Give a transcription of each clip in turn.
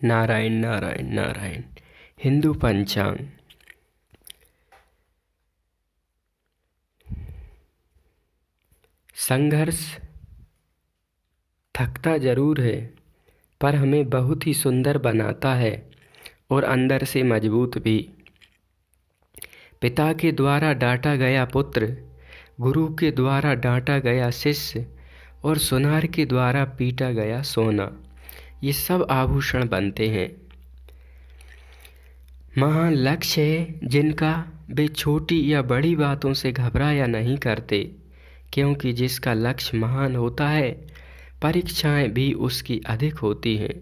नारायण नारायण नारायण। हिंदू पंचांग। संघर्ष थकता जरूर है, पर हमें बहुत ही सुंदर बनाता है और अंदर से मजबूत भी। पिता के द्वारा डांटा गया पुत्र, गुरु के द्वारा डांटा गया शिष्य और सुनार के द्वारा पीटा गया सोना, ये सब आभूषण बनते हैं। महान लक्ष्य है जिनका वे छोटी या बड़ी बातों से घबराया नहीं करते, क्योंकि जिसका लक्ष्य महान होता है परीक्षाएं भी उसकी अधिक होती हैं।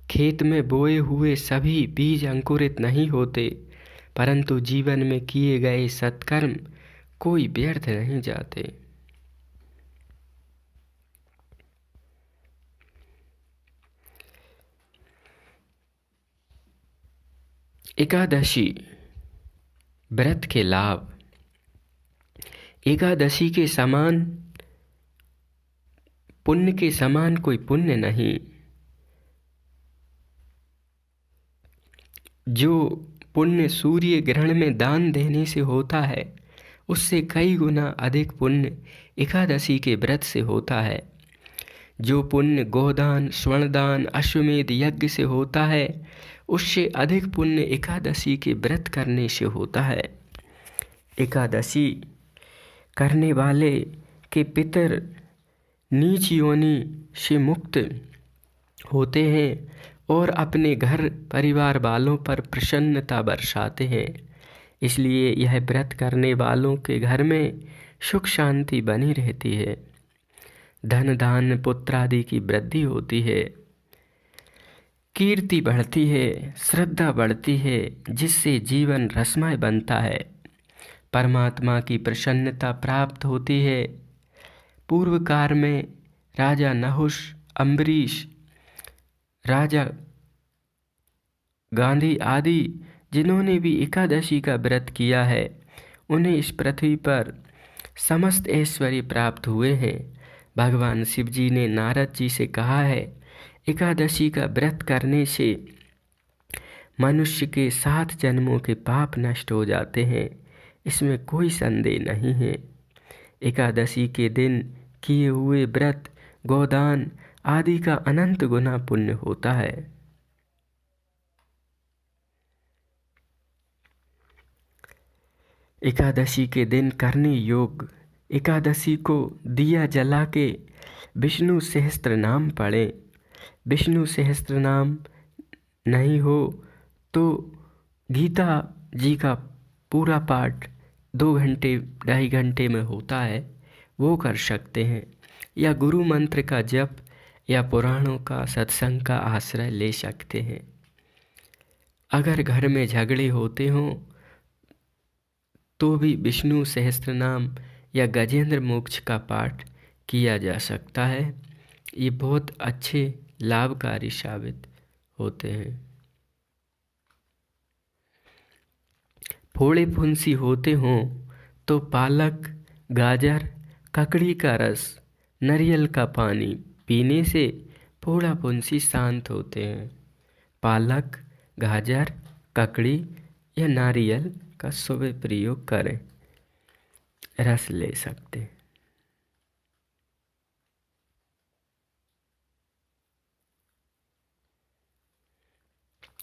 खेत में बोए हुए सभी बीज अंकुरित नहीं होते, परंतु जीवन में किए गए सत्कर्म कोई व्यर्थ नहीं जाते। एकादशी व्रत के लाभ। एकादशी के समान पुण्य के समान कोई पुण्य नहीं। जो पुण्य सूर्य ग्रहण में दान देने से होता है, उससे कई गुना अधिक पुण्य एकादशी के व्रत से होता है। जो पुण्य गोदान, स्वर्णदान, अश्वमेध यज्ञ से होता है, उससे अधिक पुण्य एकादशी के व्रत करने से होता है। एकादशी करने वाले के पितर नीच योनि से मुक्त होते हैं और अपने घर परिवार वालों पर प्रसन्नता बरसाते हैं। इसलिए यह व्रत करने वालों के घर में सुख शांति बनी रहती है। धन धान्य पुत्र आदि की वृद्धि होती है, कीर्ति बढ़ती है, श्रद्धा बढ़ती है, जिससे जीवन रसमय बनता है। परमात्मा की प्रसन्नता प्राप्त होती है। पूर्व काल में राजा नहुष, अम्बरीश, राजा गांधी आदि जिन्होंने भी एकादशी का व्रत किया है, उन्हें इस पृथ्वी पर समस्त ऐश्वर्य प्राप्त हुए हैं। भगवान शिव जी ने नारद जी से कहा है, एकादशी का व्रत करने से मनुष्य के 7 जन्मों के पाप नष्ट हो जाते हैं। इसमें कोई संदेह नहीं है। एकादशी के दिन किए हुए व्रत, गोदान आदि का अनंत गुना पुण्य होता है। एकादशी के दिन करने योग्य। एकादशी को दिया जला के विष्णु सहस्त्र नाम पढ़ें। विष्णु सहस्त्र नाम नहीं हो तो गीता जी का पूरा पाठ 2 घंटे 2.5 घंटे में होता है, वो कर सकते हैं। या गुरु मंत्र का जप या पुराणों का सत्संग का आश्रय ले सकते हैं। अगर घर में झगड़े होते हों तो भी विष्णु सहस्त्र नाम या गजेंद्र मोक्ष का पाठ किया जा सकता है। ये बहुत अच्छे लाभकारी साबित होते हैं। फोड़े फुंसी होते हों तो पालक, गाजर, ककड़ी का रस, नारियल का पानी पीने से फोड़ा फुंसी शांत होते हैं। पालक, गाजर, ककड़ी या नारियल का सुबह प्रयोग करें, रस ले सकते हैं।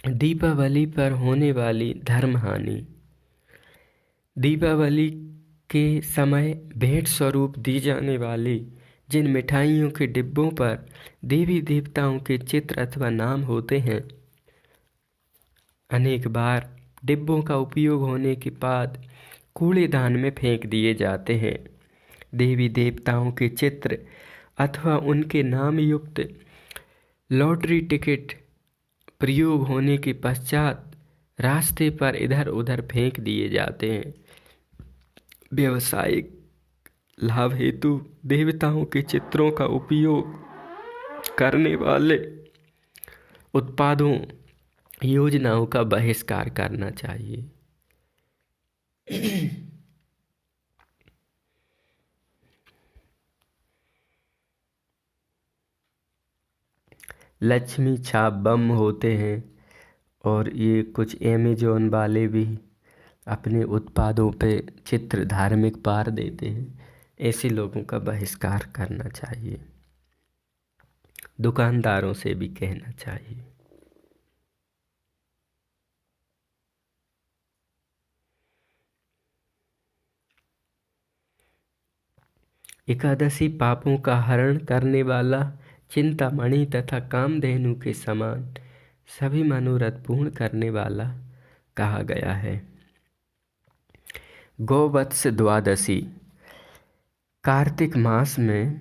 दीपावली पर होने वाली धर्म हानि। दीपावली के समय भेंट स्वरूप दी जाने वाली जिन मिठाइयों के डिब्बों पर देवी देवताओं के चित्र अथवा नाम होते हैं, अनेक बार डिब्बों का उपयोग होने के बाद कूड़ेदान में फेंक दिए जाते हैं। देवी देवताओं के चित्र अथवा उनके नाम युक्त लॉटरी टिकट प्रयोग होने के पश्चात रास्ते पर इधर उधर फेंक दिए जाते हैं। व्यवसायिक लाभ हेतु देवताओं के चित्रों का उपयोग करने वाले उत्पादों, योजनाओं का बहिष्कार करना चाहिए। लक्ष्मी छाप बम होते हैं और ये कुछ अमेजोन वाले भी अपने उत्पादों पे चित्र धार्मिक पार देते हैं। ऐसे लोगों का बहिष्कार करना चाहिए, दुकानदारों से भी कहना चाहिए। एकादशी पापों का हरण करने वाला, चिंतामणि तथा कामधेनु के समान सभी मनोरथ पूर्ण करने वाला कहा गया है। गौवत्स द्वादशी कार्तिक मास में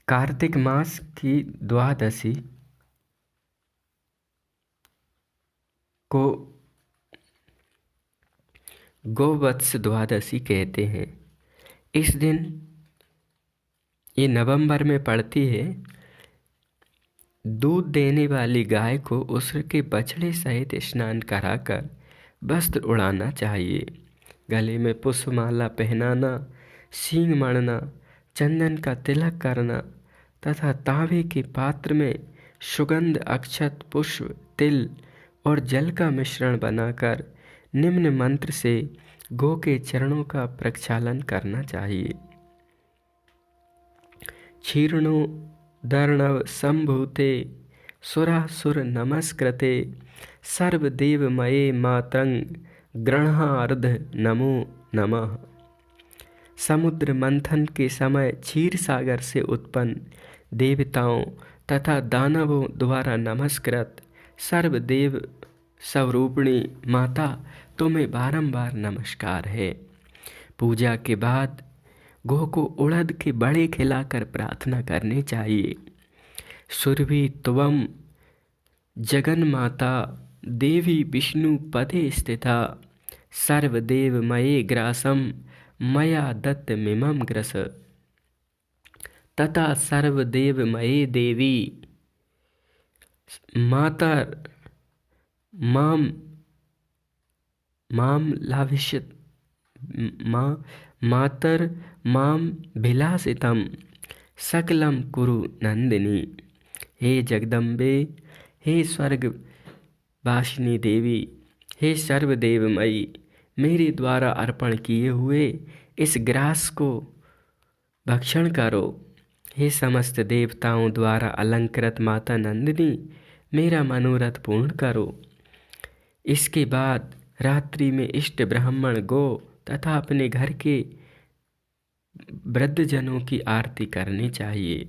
कार्तिक मास की द्वादशी को गौवत्स द्वादशी कहते हैं। इस दिन, ये नवंबर में पड़ती है, दूध देने वाली गाय को उसके बछड़े सहित स्नान कराकर वस्त्र उड़ाना चाहिए, गले में पुष्पमाला पहनाना, सींग मढ़ना, चंदन का तिलक करना तथा तांबे के पात्र में सुगंध, अक्षत, पुष्प, तिल और जल का मिश्रण बनाकर निम्न मंत्र से गौ के चरणों का प्रक्षालन करना चाहिए। क्षीर्णोदर्णव संभूते सुरासुर नमस्कृते सर्वदेवमये मातंग गृह्णार्ध नमो नमः। समुद्र मंथन के समय क्षीर सागर से उत्पन्न देवताओं तथा दानवों द्वारा नमस्कृत सर्वदेव स्वरूपिणी माता, तुम्हें बारंबार नमस्कार है। पूजा के बाद गौ को उड़द के बड़े खिलाकर प्रार्थना करनी चाहिए। सुरभि त्वं जगन माता देवी विष्णु पदे स्थिता सर्वदेवमये ग्रासम मया दत्तमिमं ग्रस। तथा सर्वदेवमये देवी मातर माम लाभिष्यत मातर माम भिलासितम सकलम कुरु नंदिनी। हे जगदम्बे, हे स्वर्ग वासिनी देवी, हे सर्वदेवमयी, मेरे द्वारा अर्पण किए हुए इस ग्रास को भक्षण करो। हे समस्त देवताओं द्वारा अलंकृत माता नंदिनी, मेरा मनोरथ पूर्ण करो। इसके बाद रात्रि में इष्ट ब्राह्मण, गौ तथा अपने घर के वृद्धजनों की आरती करनी चाहिए।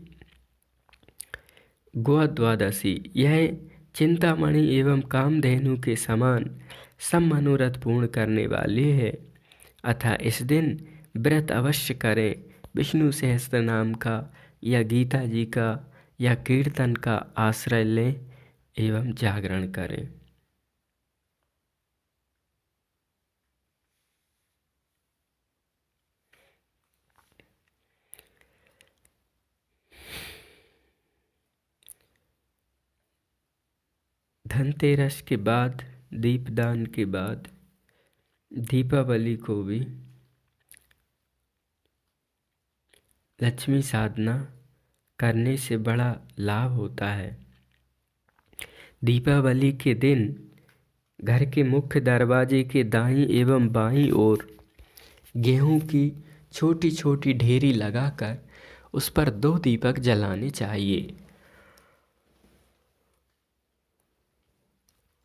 गौ द्वादशी यह चिंतामणि एवं कामधेनु के समान सब मनोरथ पूर्ण करने वाली है, अतः इस दिन व्रत अवश्य करें। विष्णु सहस्त्र नाम का या गीता जी का या कीर्तन का आश्रय लें एवं जागरण करें। धनतेरस के बाद, दीपदान के बाद दीपावली को भी लक्ष्मी साधना करने से बड़ा लाभ होता है। दीपावली के दिन घर के मुख्य दरवाजे के दाईं एवं बाईं ओर गेहूं की छोटी छोटी ढेरी लगाकर उस पर 2 दीपक जलाने चाहिए।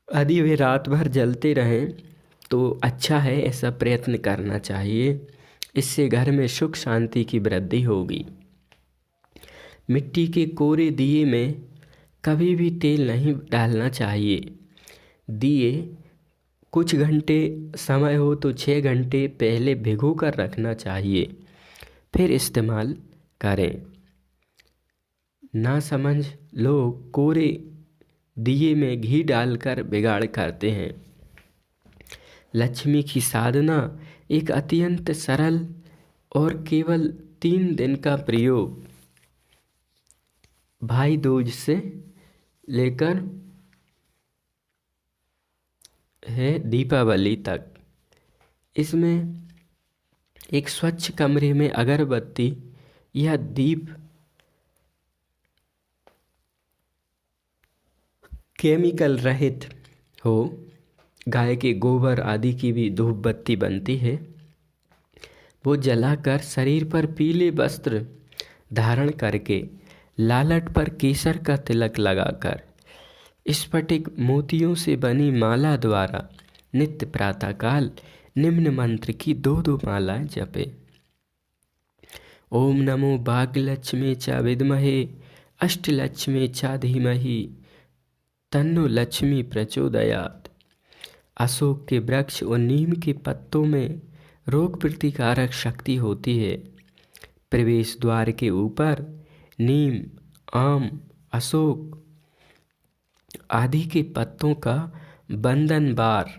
यदि वे रात भर जलते रहें तो अच्छा है, ऐसा प्रयत्न करना चाहिए। इससे घर में सुख शांति की वृद्धि होगी। मिट्टी के कोरे दिए में कभी भी तेल नहीं डालना चाहिए। दिए कुछ घंटे, समय हो तो 6 घंटे पहले भिगो कर रखना चाहिए, फिर इस्तेमाल करें। नासमझ लोग कोरे दिए में घी डालकर बिगाड़ करते हैं। लक्ष्मी की साधना एक अत्यंत सरल और केवल 3 दिन का प्रयोग भाई दूज से लेकर है दीपावली तक। इसमें एक स्वच्छ कमरे में अगरबत्ती यह दीप केमिकल रहित हो। गाय के गोबर आदि की भी धूप बत्ती बनती है। वो जलाकर शरीर पर पीले वस्त्र धारण करके लालट पर केसर का तिलक लगाकर स्फटिक मोतियों से बनी माला द्वारा नित्य प्रातःकाल निम्न मंत्र की 2 मालाएं जपे। ओम नमो भाग्यलक्ष्मी च विद्महे अष्टलक्ष्मी च धीमहि तन्नो लक्ष्मी प्रचोदयात्। अशोक के वृक्ष और नीम के पत्तों में रोग प्रतिकारक शक्ति होती है। प्रवेश द्वार के ऊपर नीम, आम, अशोक आदि के पत्तों का बंधन बार,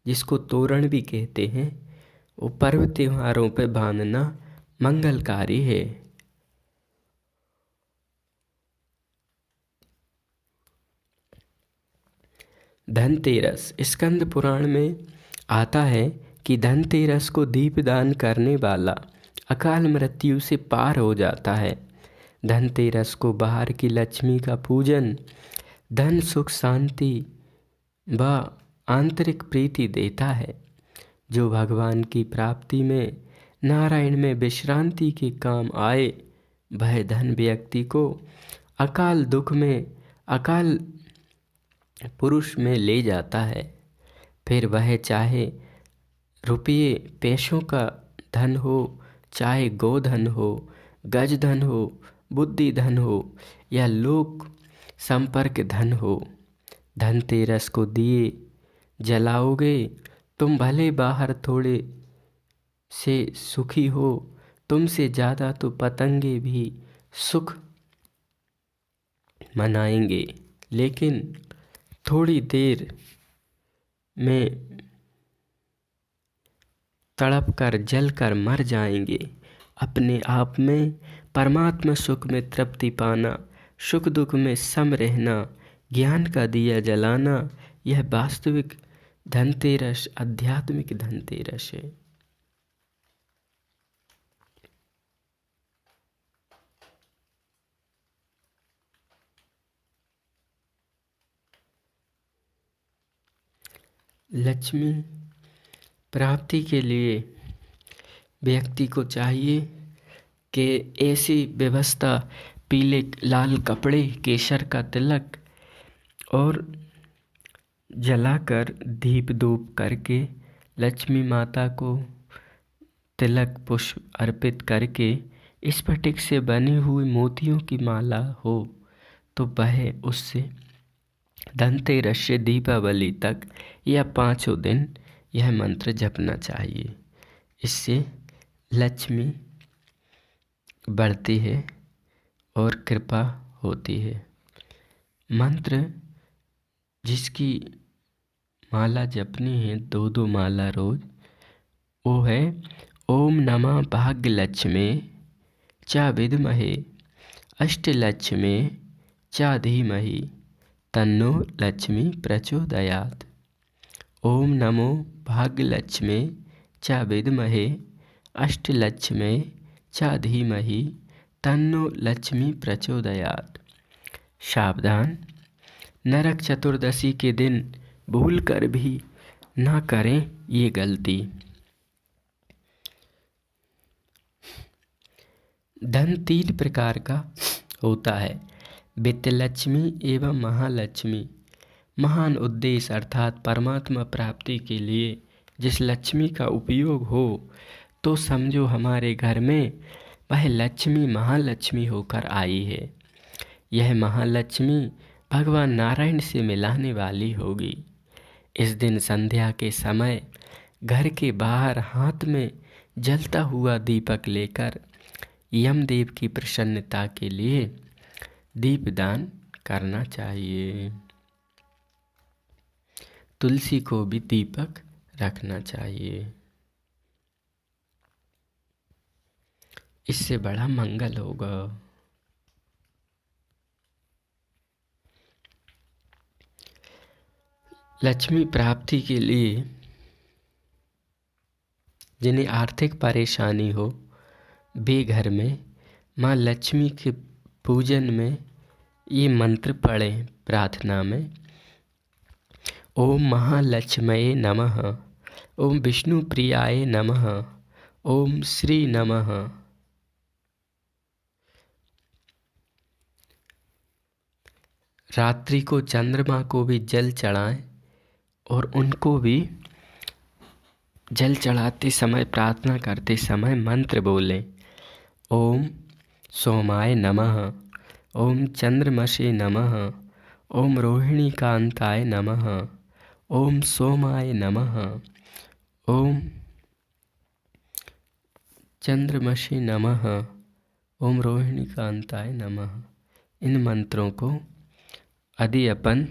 जिसको तोरण भी कहते हैं, वो पर्व त्योहारों पर बांधना मंगलकारी है। धनतेरस। स्कंद पुराण में आता है कि धनतेरस को दीपदान करने वाला अकाल मृत्यु से पार हो जाता है। धनतेरस को बाहर की लक्ष्मी का पूजन धन, सुख, शांति व आंतरिक प्रीति देता है। जो भगवान की प्राप्ति में, नारायण में विश्रांति के काम आए, वह धन व्यक्ति को अकाल दुख में, अकाल पुरुष में ले जाता है। फिर वह चाहे रुपये पैसों का धन हो, चाहे गोधन हो, गज धन हो, बुद्धि धन हो या लोक संपर्क धन हो, धनतेरस को दिए जलाओगे तुम भले बाहर थोड़े से सुखी हो, तुमसे ज़्यादा तो पतंगे भी सुख मनाएंगे, लेकिन थोड़ी देर में तड़प कर जल कर मर जाएंगे। अपने आप में परमात्मा सुख में तृप्ति पाना, सुख दुख में सम रहना, ज्ञान का दिया जलाना, यह वास्तविक धनतेरस, आध्यात्मिक धनतेरस है। लक्ष्मी प्राप्ति के लिए व्यक्ति को चाहिए कि ऐसी व्यवस्था, पीले लाल कपड़े, केसर का तिलक और जलाकर दीप धूप करके लक्ष्मी माता को तिलक पुष्प अर्पित करके स्फटिक से बनी हुई मोतियों की माला हो तो वह उससे धनतेरस से दीपावली तक या 5 दिन यह मंत्र जपना चाहिए। इससे लक्ष्मी बढ़ती है और कृपा होती है। मंत्र जिसकी माला जपनी है 2 माला रोज, वो है ओम नमः भाग्यलक्ष्मी च विद्महे अष्टलक्ष्मी च धीमहि तन्नो लक्ष्मी प्रचोदयात्। ओम नमो भाग्यलक्ष्मी च विद्महे अष्टलक्ष्मी च धीमहि तन्नो लक्ष्मी प्रचोदयात्। सावधान, नरक चतुर्दशी के दिन भूल कर भी ना करें ये गलती। धन 3 प्रकार का होता है, वित्त लक्ष्मी एवं महालक्ष्मी। महान उद्देश्य अर्थात परमात्मा प्राप्ति के लिए जिस लक्ष्मी का उपयोग हो तो समझो हमारे घर में वह लक्ष्मी महालक्ष्मी होकर आई है। यह महालक्ष्मी भगवान नारायण से मिलाने वाली होगी। इस दिन संध्या के समय घर के बाहर हाथ में जलता हुआ दीपक लेकर यमदेव की प्रसन्नता के लिए दीपदान करना चाहिए। तुलसी को भी दीपक रखना चाहिए, इससे बड़ा मंगल होगा। लक्ष्मी प्राप्ति के लिए जिन्हें आर्थिक परेशानी हो वे घर में माँ लक्ष्मी के पूजन में ये मंत्र पढ़ें प्रार्थना में। ओम महालक्ष्मये नमः, ओम विष्णु प्रियाय नमः, ओम श्री नमः। रात्रि को चंद्रमा को भी जल चढ़ाएं और उनको भी जल चढ़ाते समय, प्रार्थना करते समय मंत्र बोलें। ओम सोमाय नमः, ओम चंद्रमसे नमः, ओम रोहिणीकांताय नमः, ओम सोमाय नमः, ओम चंद्रमसे नमः, ओम रोहिणीकांताय नमः। इन मंत्रों को यदि अपन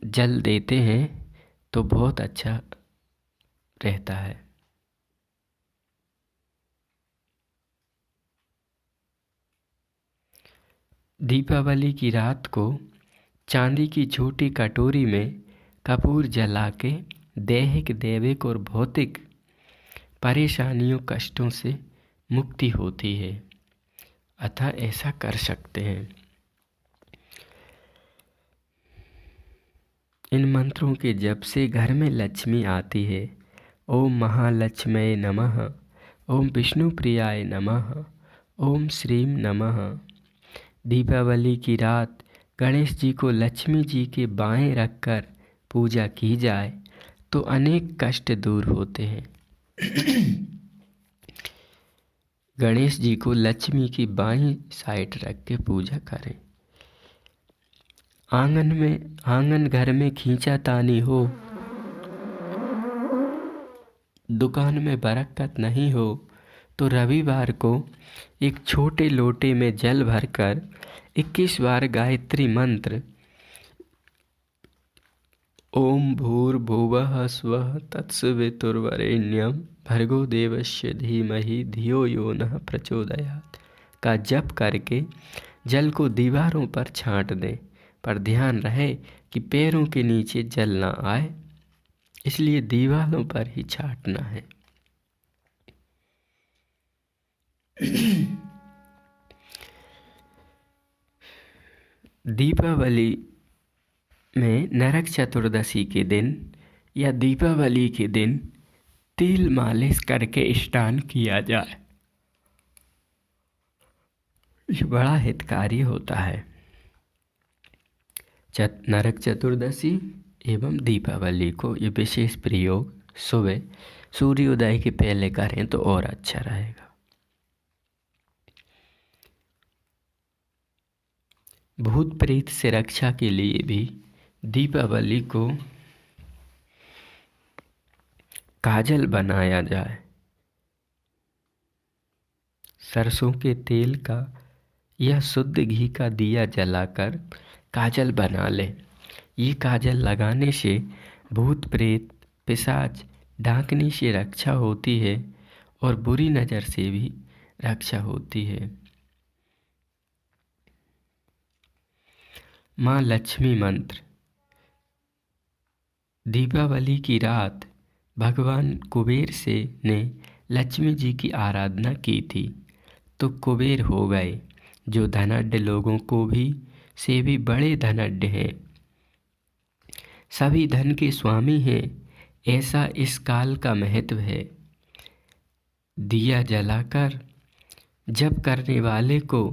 जल देते हैं तो बहुत अच्छा रहता है। दीपावली की रात को चांदी की छोटी कटोरी में कपूर जला के दैहिक, दैविक और भौतिक परेशानियों, कष्टों से मुक्ति होती है। अतः ऐसा कर सकते हैं। इन मंत्रों के जप से घर में लक्ष्मी आती है। ओम महालक्ष्मये नमः, ओम विष्णु प्रियाय नमः, ओम श्रीम नमः। दीपावली की रात गणेश जी को लक्ष्मी जी के बाएं रखकर पूजा की जाए तो अनेक कष्ट दूर होते हैं। गणेश जी को लक्ष्मी की बाईं साइड रख के पूजा करें। आंगन घर में खींचातानी हो, दुकान में बरकत नहीं हो तो रविवार को एक छोटे लोटे में जल भरकर 21 बार गायत्री मंत्र ओम भूर्भुवः स्वः तत्सवितुर्वरेण्यं भर्गो देवस्य धीमहि धियो यो नः प्रचोदयात् का जप करके जल को दीवारों पर छांट दें। पर ध्यान रहे कि पैरों के नीचे जल ना आए, इसलिए दीवारों पर ही छांटना है। दीपावली में नरक चतुर्दशी के दिन या दीपावली के दिन तेल मालिश करके स्नान किया जाए। ये बड़ा हितकारी होता है। नरक चतुर्दशी एवं दीपावली को ये विशेष प्रयोग सुबह सूर्योदय के पहले करें तो और अच्छा रहेगा। भूत प्रेत से रक्षा के लिए भी दीपावली को काजल बनाया जाए। सरसों के तेल का या शुद्ध घी का दिया जलाकर काजल बना लें। ये काजल लगाने से भूत प्रेत, पिशाच, डाकनी से रक्षा होती है और बुरी नज़र से भी रक्षा होती है। माँ लक्ष्मी मंत्र। दीपावली की रात भगवान कुबेर ने लक्ष्मी जी की आराधना की थी तो कुबेर हो गए, जो धनाढ्य लोगों को भी से भी बड़े धनाढ्य हैं, सभी धन के स्वामी हैं, ऐसा इस काल का महत्व है। दिया जलाकर जप करने वाले को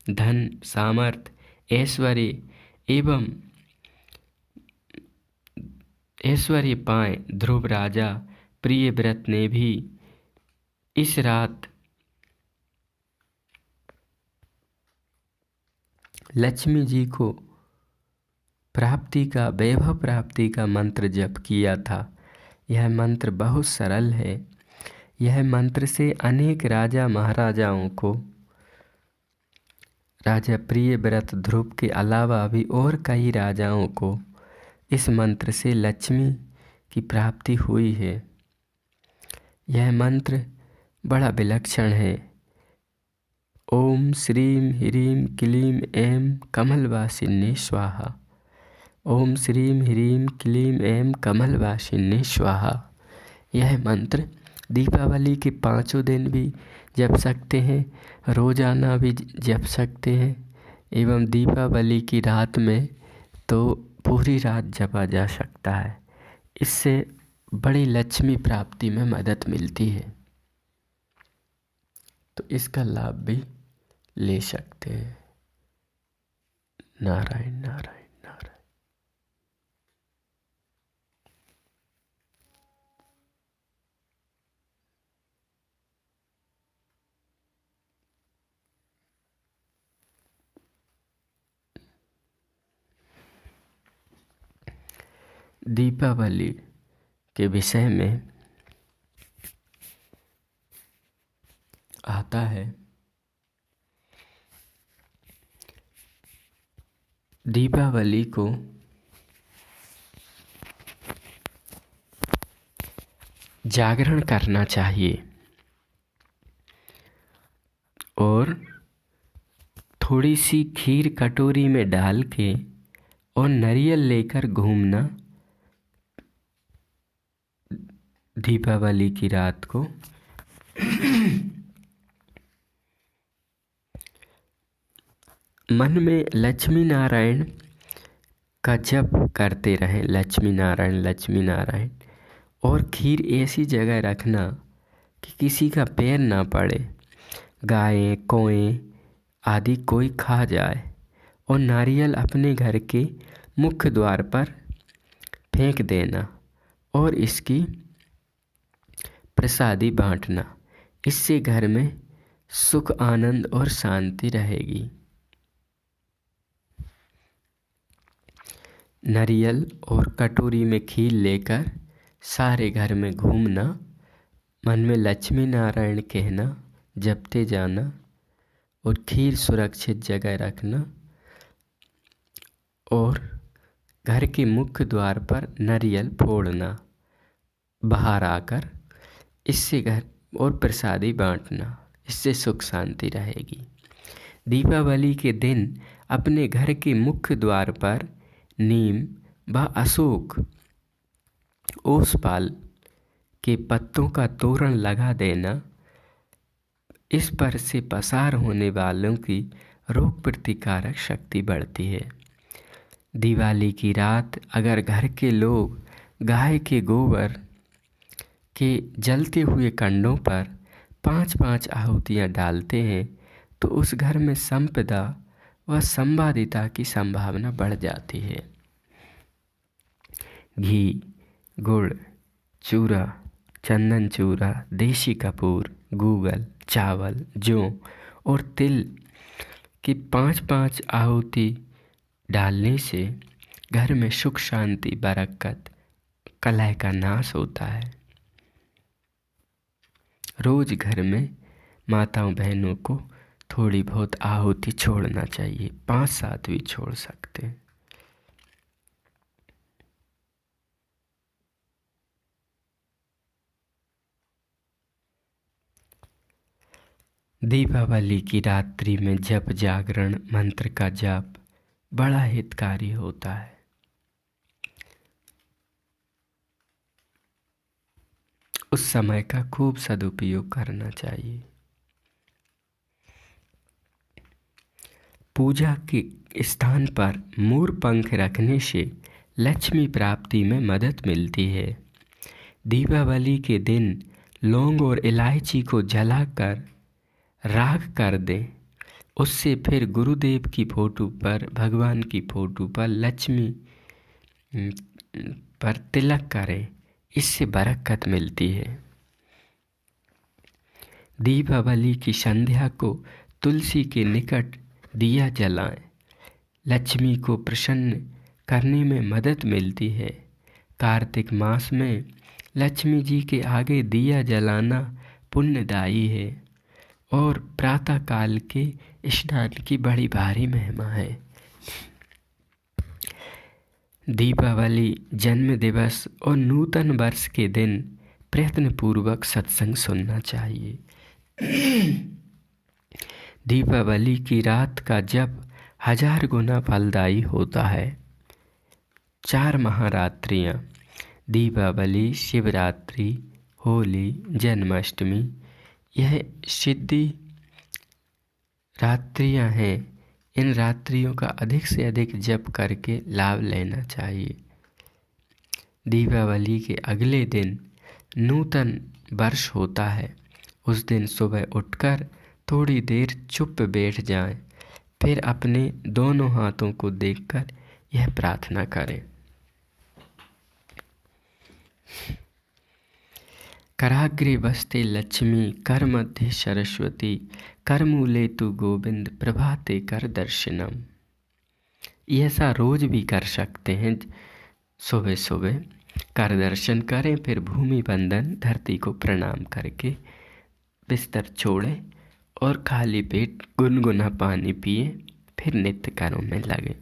धन, सामर्थ, ऐश्वर्य एवं ऐश्वर्य पाए। ध्रुव राजा प्रियव्रत ने भी इस रात लक्ष्मी जी को प्राप्ति का, वैभव प्राप्ति का मंत्र जप किया था। यह मंत्र बहुत सरल है। यह मंत्र से अनेक राजा महाराजाओं को, राजा प्रियव्रत ध्रुव के अलावा भी और कई राजाओं को इस मंत्र से लक्ष्मी की प्राप्ति हुई है। यह मंत्र बड़ा विलक्षण है। ओम श्रीम ह्रीम क्लीम ऐं कमलवासिन्ये स्वाहा। ओम श्रीम ह्रीम क्लीम ऐं कमलवासिन्ये स्वाहा। यह मंत्र दीपावली के 5 दिन भी जप सकते हैं, रोज़ाना भी जप सकते हैं, एवं दीपावली की रात में तो पूरी रात जपा जा सकता है। इससे बड़ी लक्ष्मी प्राप्ति में मदद मिलती है, तो इसका लाभ भी ले सकते हैं। नारायण नारायण नारायण। दीपावली के विषय में आता है, दीपावली को जागरण करना चाहिए और थोड़ी सी खीर कटोरी में डाल के और नारियल लेकर घूमना दीपावली की रात को मन में लक्ष्मी नारायण का जप करते रहें, लक्ष्मी नारायण लक्ष्मी नारायण। और खीर ऐसी जगह रखना कि किसी का पैर ना पड़े, गायें कौएं आदि कोई खा जाए। और नारियल अपने घर के मुख्य द्वार पर फेंक देना और इसकी प्रसादी बांटना। इससे घर में सुख आनंद और शांति रहेगी। नारियल और कटोरी में खीर लेकर सारे घर में घूमना, मन में लक्ष्मी नारायण कहना, जपते जाना और खीर सुरक्षित जगह रखना और घर के मुख्य द्वार पर नारियल फोड़ना बाहर आकर, इससे घर और प्रसादी बांटना, इससे सुख शांति रहेगी। दीपावली के दिन अपने घर के मुख्य द्वार पर नीम व अशोक ओसपाल के पत्तों का तोरण लगा देना। इस पर से पसार होने वालों की रोग प्रतिकारक शक्ति बढ़ती है। दिवाली की रात अगर घर के लोग गाय के गोबर के जलते हुए कंडों पर 5-5 आहुतियाँ डालते हैं तो उस घर में संपदा व संवादिता की संभावना बढ़ जाती है। घी, गुड़, चूरा, चंदन चूरा, देशी कपूर, गूगल, चावल, जौ और तिल की 5-5 आहुति डालने से घर में सुख शांति बरकत कलह का नाश होता है। रोज घर में माताओं बहनों को थोड़ी बहुत आहुति छोड़ना चाहिए, 5-7 भी छोड़ सकते हैं। दीपावली की रात्रि में जप जागरण मंत्र का जाप बड़ा हितकारी होता है। उस समय का खूब सदुपयोग करना चाहिए। पूजा के स्थान पर मोर पंख रखने से लक्ष्मी प्राप्ति में मदद मिलती है। दीपावली के दिन लौंग और इलायची को जलाकर राख कर दें। उससे फिर गुरुदेव की फोटो पर, भगवान की फोटो पर, लक्ष्मी पर तिलक करें, इससे बरकत मिलती है। दीपावली की संध्या को तुलसी के निकट दिया जलाएं। लक्ष्मी को प्रसन्न करने में मदद मिलती है। कार्तिक मास में लक्ष्मी जी के आगे दिया जलाना पुण्यदायी है और प्रातः काल के स्नान की बड़ी भारी महिमा है। दीपावली, जन्म दिवस और नूतन वर्ष के दिन प्रयत्नपूर्वक सत्संग सुनना चाहिए। दीपावली की रात का जप 1000 गुना फलदायी होता है। 4 महारात्रियाँ दीपावली, शिवरात्रि, होली, जन्माष्टमी, यह सिद्धि रात्रियां हैं। इन रात्रियों का अधिक से अधिक जप करके लाभ लेना चाहिए। दीपावली के अगले दिन नूतन वर्ष होता है। उस दिन सुबह उठकर थोड़ी देर चुप बैठ जाएं, फिर अपने दोनों हाथों को देखकर यह प्रार्थना करें। कराग्रे वसते लक्ष्मी, कर मध्य सरस्वती, कर मूले तु गोविंद, प्रभाते कर दर्शनम। ऐसा रोज भी कर सकते हैं। सुबह सुबह कर दर्शन करें, फिर भूमि बंदन धरती को प्रणाम करके बिस्तर छोड़ें और खाली पेट गुनगुना पानी पिए, फिर नित्य कर्म में लगे।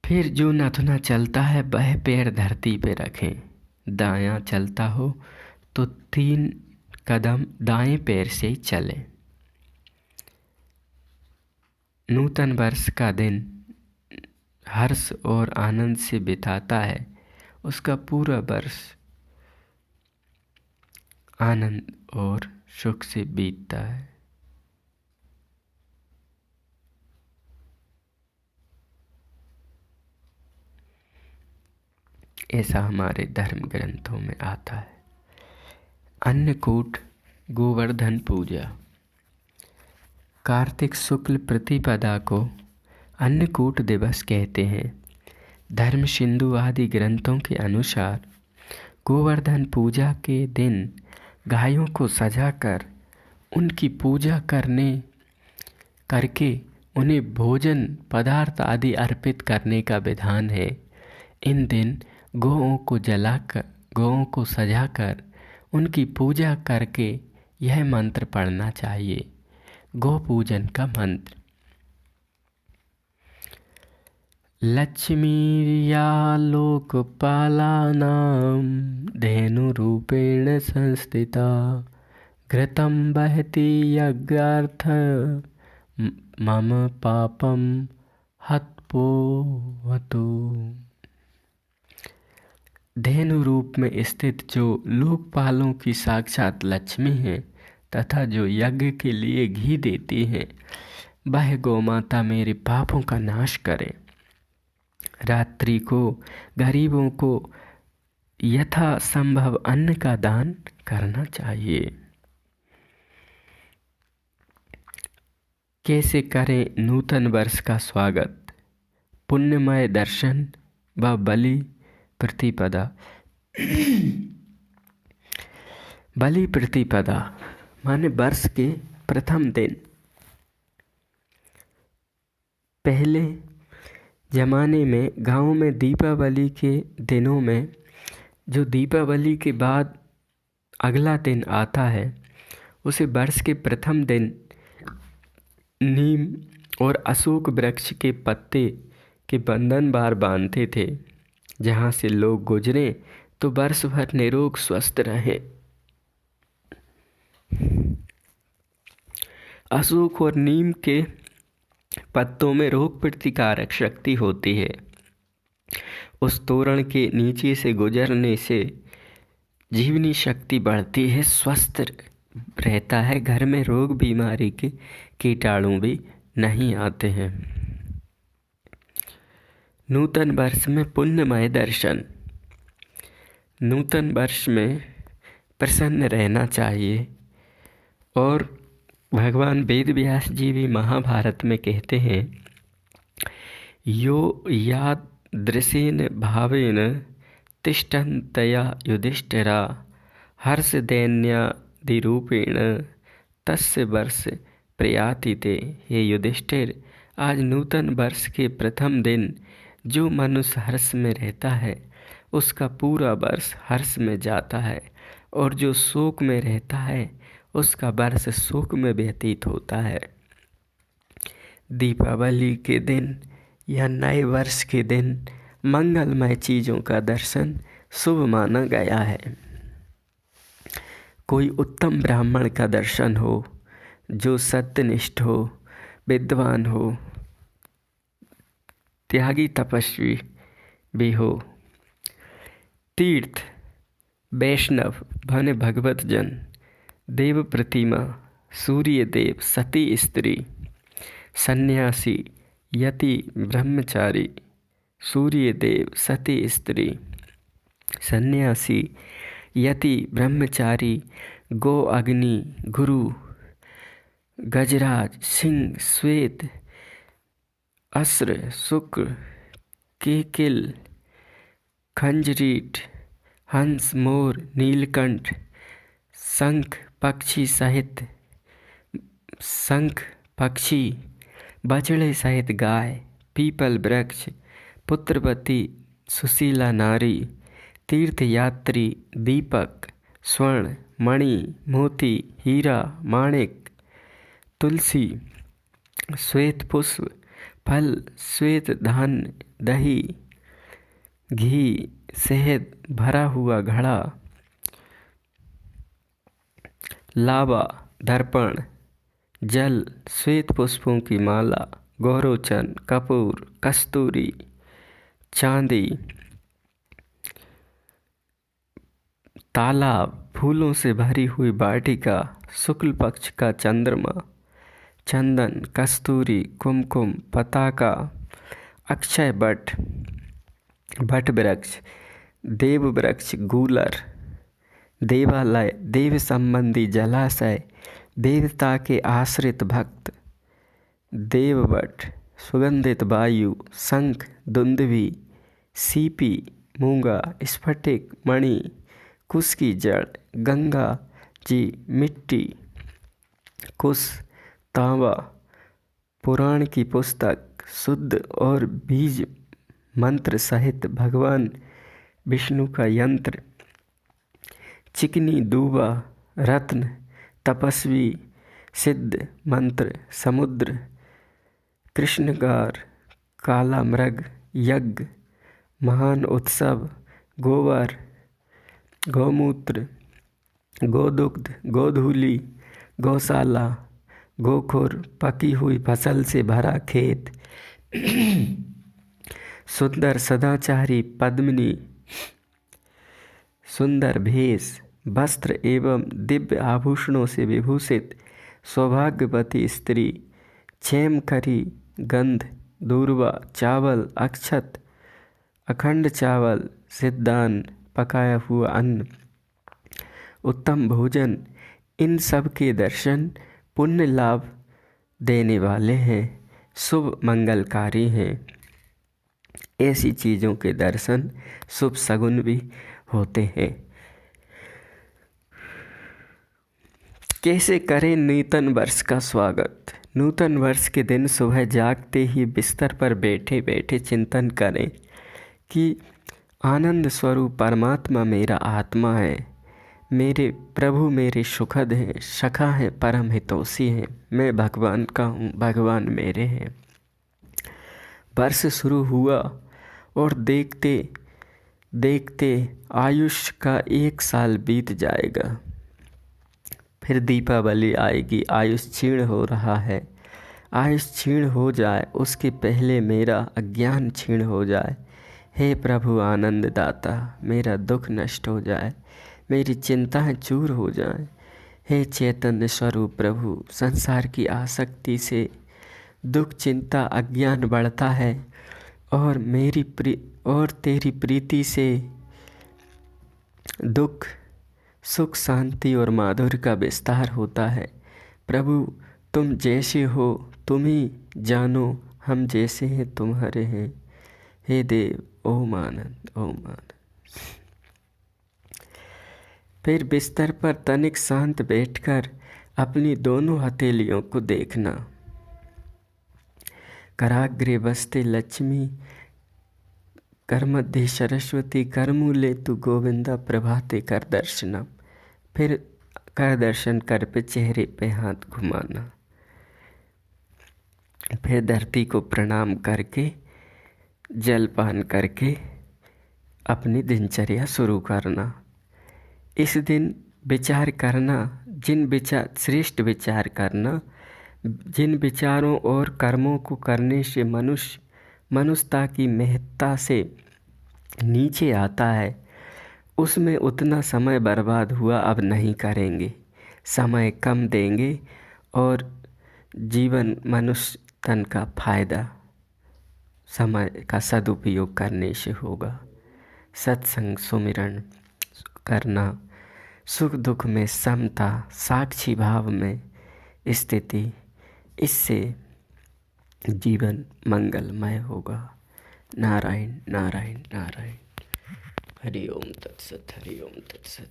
फिर जो नथुना चलता है वह पैर धरती पे रखें। दायां चलता हो तो 3 कदम दाएं पैर से ही चलें। नूतन वर्ष का दिन हर्ष और आनंद से बिताता है, उसका पूरा वर्ष आनंद और सुख से बीतता है। ऐसा हमारे धर्म ग्रंथों में आता है। अन्नकूट गोवर्धन पूजा। कार्तिक शुक्ल प्रतिपदा को अन्नकूट दिवस कहते हैं। धर्म सिंधु आदि ग्रंथों के अनुसार गोवर्धन पूजा के दिन गायों को सजाकर उनकी पूजा करके उन्हें भोजन पदार्थ आदि अर्पित करने का विधान है। इन दिन गौओं को सजाकर उनकी पूजा करके यह मंत्र पढ़ना चाहिए। गौ पूजन का मंत्र। लक्ष्मीर्या लोकपालानां धेनुरूपेण संस्थिता, घृतं वहति यज्ञार्थ मम पापम हतपोवतु। धेनु रूप में स्थित जो लोकपालों की साक्षात लक्ष्मी है तथा जो यज्ञ के लिए घी देती है, वह गौमाता मेरे पापों का नाश करे। रात्रि को गरीबों को यथा संभव अन्न का दान करना चाहिए। कैसे करें नूतन वर्ष का स्वागत? पुण्यमय दर्शन व बलि प्रतिपदा। बलि प्रतिपदा माने वर्ष के प्रथम दिन। पहले जमाने में गांव में दीपावली के दिनों में जो दीपावली के बाद अगला दिन आता है उसे वर्ष के प्रथम दिन नीम और अशोक वृक्ष के पत्ते के बंधन बार बांधते थे, जहाँ से लोग गुजरे तो वर्ष भर निरोग स्वस्थ रहे। अशोक और नीम के पत्तों में रोग प्रतिकारक शक्ति होती है। उस तोरण के नीचे से गुजरने से जीवनी शक्ति बढ़ती है, स्वस्थ रहता है, घर में रोग बीमारी के कीटाणु भी नहीं आते हैं। नूतन वर्ष में पुण्यमय दर्शन। नूतन वर्ष में प्रसन्न रहना चाहिए और भगवान वेद व्यास जी भी महाभारत में कहते हैं, यो यादृशेन भावेन तिष्ठन्तया युधिष्ठिरा हर्षदैन्यादिरूपेण तस्य वर्ष प्रयाति ते। हे युधिष्ठिर, आज नूतन वर्ष के प्रथम दिन जो मनुष्य हर्ष में रहता है उसका पूरा वर्ष हर्ष में जाता है, और जो शोक में रहता है उसका वर्ष शोक में व्यतीत होता है। दीपावली के दिन या नए वर्ष के दिन मंगलमय चीज़ों का दर्शन शुभ माना गया है। कोई उत्तम ब्राह्मण का दर्शन हो जो सत्यनिष्ठ हो, विद्वान हो, त्यागी तपस्वी भी हो, तीर्थ वैष्णव भने भगवत जन, देव प्रतिमा सूर्य देव सती स्त्री, सन्यासी यति ब्रह्मचारी सूर्य देव सती स्त्री, सन्यासी यति ब्रह्मचारी गो अग्नि गुरु, गजराज सिंह श्वेत अस्र शुक्र केकिल खंजरीट हंस मोर नीलकंठ, शंख पक्षी सहित शंख पक्षी बछड़े सहित गाय, पीपल वृक्ष पुत्रवती सुशीला नारी, तीर्थयात्री दीपक स्वर्ण मणि मोती हीरा माणिक, तुलसी श्वेत पुष्प फल श्वेत धान्य दही घी शहद भरा हुआ घड़ा, लावा दर्पण जल श्वेत पुष्पों की माला, गौरोचन कपूर कस्तूरी चांदी, तालाब फूलों से भरी हुई वाटिका, शुक्ल पक्ष का चंद्रमा, चंदन कस्तूरी कुमकुम पताका, अक्षय बट बट वृक्ष, देव वृक्ष गूलर, देवालय देव संबंधी जलाशय, देवता के आश्रित भक्त, देववट सुगंधित वायु, शंख दुंदुभी सीपी मूंगा स्फटिक मणि, कुश की जड़, गंगा जी मिट्टी, कुश तांबा, पुराण की पुस्तक, शुद्ध और बीज मंत्र सहित भगवान विष्णु का यंत्र, चिकनी दूबा रत्न, तपस्वी सिद्ध मंत्र, समुद्र, कृष्णगार, काला मृग, यज्ञ, महान उत्सव, गोबर, गौमूत्र, गोदुग्ध, गोधूली, गौशाला, गोखुर, पकी हुई फसल से भरा खेत, सुंदर सदाचारी पद्मिनी, सुंदर भेष, वस्त्र एवं दिव्य आभूषणों से विभूषित सौभाग्यवती स्त्री, क्षेम करी गंध, दूर्वा, चावल, अक्षत, अखंड चावल, सिद्धान, पकाया हुआ अन्न, उत्तम भोजन, इन सब के दर्शन पुण्य लाभ देने वाले हैं, शुभ मंगलकारी हैं। ऐसी चीज़ों के दर्शन शुभ सगुन भी होते हैं। कैसे करें नूतन वर्ष का स्वागत? नूतन वर्ष के दिन सुबह जागते ही बिस्तर पर बैठे बैठे चिंतन करें कि आनंद स्वरूप परमात्मा मेरा आत्मा है, मेरे प्रभु मेरे सुखद हैं, सखा हैं, परम हितोषी हैं, मैं भगवान का हूँ, भगवान मेरे हैं। वर्ष शुरू हुआ और देखते देखते आयुष्य का 1 साल बीत जाएगा। फिर दीपावली आएगी, आयुष क्षीण हो रहा है। आयुष क्षीण हो जाए उसके पहले मेरा अज्ञान क्षीण हो जाए। हे प्रभु आनंद दाता, मेरा दुख नष्ट हो जाए, मेरी चिंताएं चूर हो जाएं। हे चैतन्य स्वरूप प्रभु, संसार की आसक्ति से दुख चिंता अज्ञान बढ़ता है और तेरी प्रीति से दुख सुख शांति और माधुर्य का विस्तार होता है। प्रभु तुम जैसे हो तुम ही जानो, हम जैसे हैं तुम्हारे हैं। हे देव ओम आनंद ओम आनंद। फिर बिस्तर पर तनिक शांत बैठकर अपनी दोनों हथेलियों को देखना। कराग्रे बसते लक्ष्मी, करमध्ये सरस्वती, करमूले तु गोविंदा, प्रभाते कर दर्शनम। फिर कर दर्शन कर पे चेहरे पे हाथ घुमाना। फिर धरती को प्रणाम करके जलपान करके अपनी दिनचर्या शुरू करना। इस दिन विचार करना, श्रेष्ठ विचार करना, जिन विचारों और कर्मों को करने से मनुष्यता की महत्ता से नीचे आता है, उसमें उतना समय बर्बाद हुआ, अब नहीं करेंगे, समय कम देंगे और जीवन मनुष्य तन का फायदा समय का सदुपयोग करने से होगा। सत्संग सुमिरन करना, सुख दुख में समता, साक्षी भाव में स्थिति, इससे जीवन मंगलमय होगा। नारायण नारायण नारायण। हरि ओम तत्सत, हरि ओम तत्सत।